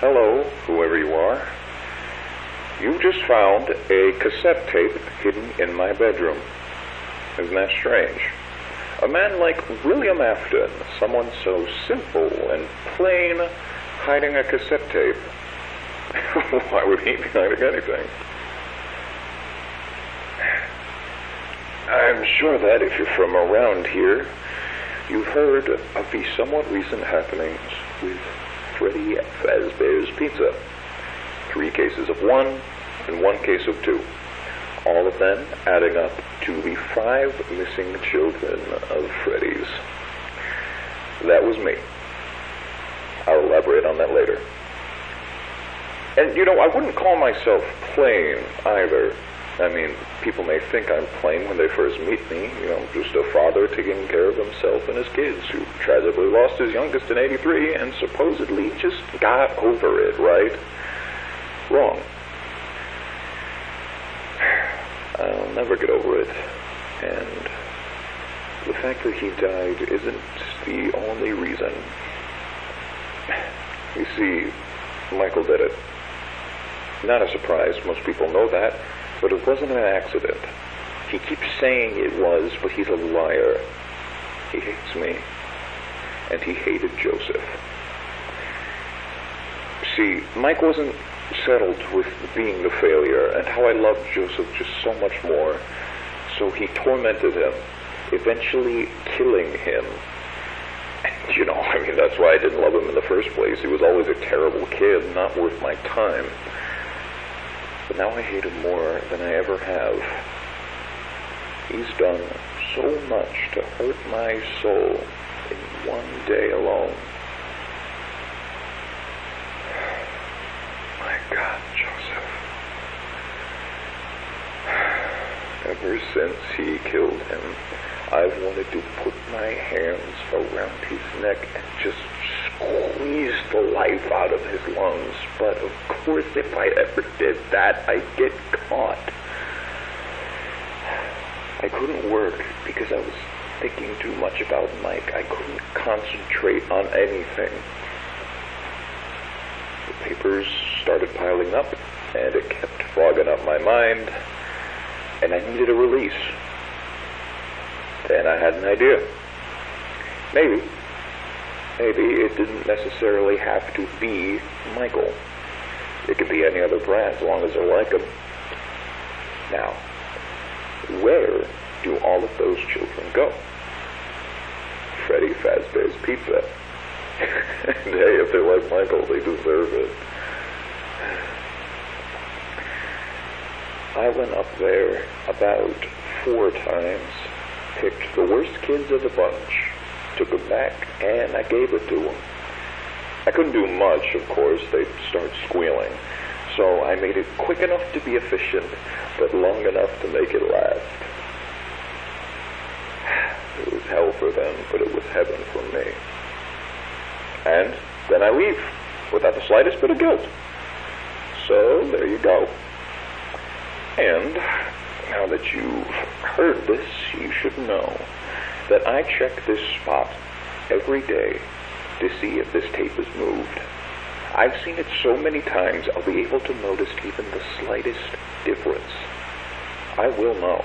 Hello, whoever you are. You just found a cassette tape hidden in my bedroom. Isn't that strange? A man like William Afton, someone so simple and plain, hiding a cassette tape. Why would he be hiding anything? I'm sure that if you're from around here, you've heard of the somewhat recent happenings with Freddy Fazbear's Pizza. 3 cases of 1 and 1 case of 2. All of them adding up to the 5 missing children of Freddy's. That was me. I'll elaborate on that later. And, I wouldn't call myself plain either. I mean, people may think I'm plain when they first meet me. Just a father taking care of himself and his kids who tragically lost his youngest in '83 and supposedly just got over it, right? Wrong. I'll never get over it. And the fact that he died isn't the only reason. You see, Michael did it. Not a surprise, most people know that, but it wasn't an accident. He keeps saying it was, but he's a liar. He hates me, and he hated Joseph. See, Mike wasn't settled with being the failure, and how I loved Joseph just so much more, so he tormented him, eventually killing him. And, that's why I didn't love him in the first place. He was always a terrible kid, not worth my time. But now I hate him more than I ever have. He's done so much to hurt my soul in one day alone. My God, Joseph. Ever since he killed him, I've wanted to put my hands around his neck and just squeeze the life out of his lungs. But of course, if I ever did that, I'd get caught. I couldn't work because I was thinking too much about Mike. I couldn't concentrate on anything. The papers started piling up, and it kept fogging up my mind, and I needed a release. Then I had an idea. Maybe it didn't necessarily have to be Michael. It could be any other brand, as long as I like them. Now, where do all of those children go? Freddy Fazbear's Pizza. And hey, if they're like Michael, they deserve it. I went up there about 4 times, picked the worst kids of the bunch, took them back, and I gave it to them. I couldn't do much, of course. They'd start squealing. So I made it quick enough to be efficient, but long enough to make it last. It was hell for them, but it was heaven for me. And then I leave, without the slightest bit of guilt. So there you go. And now that you've heard this, you should know that I check this spot every day to see if this tape is moved. I've seen it so many times, I'll be able to notice even the slightest difference. I will know.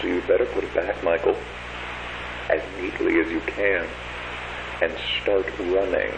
So you better put it back, Michael, as neatly as you can, and start running.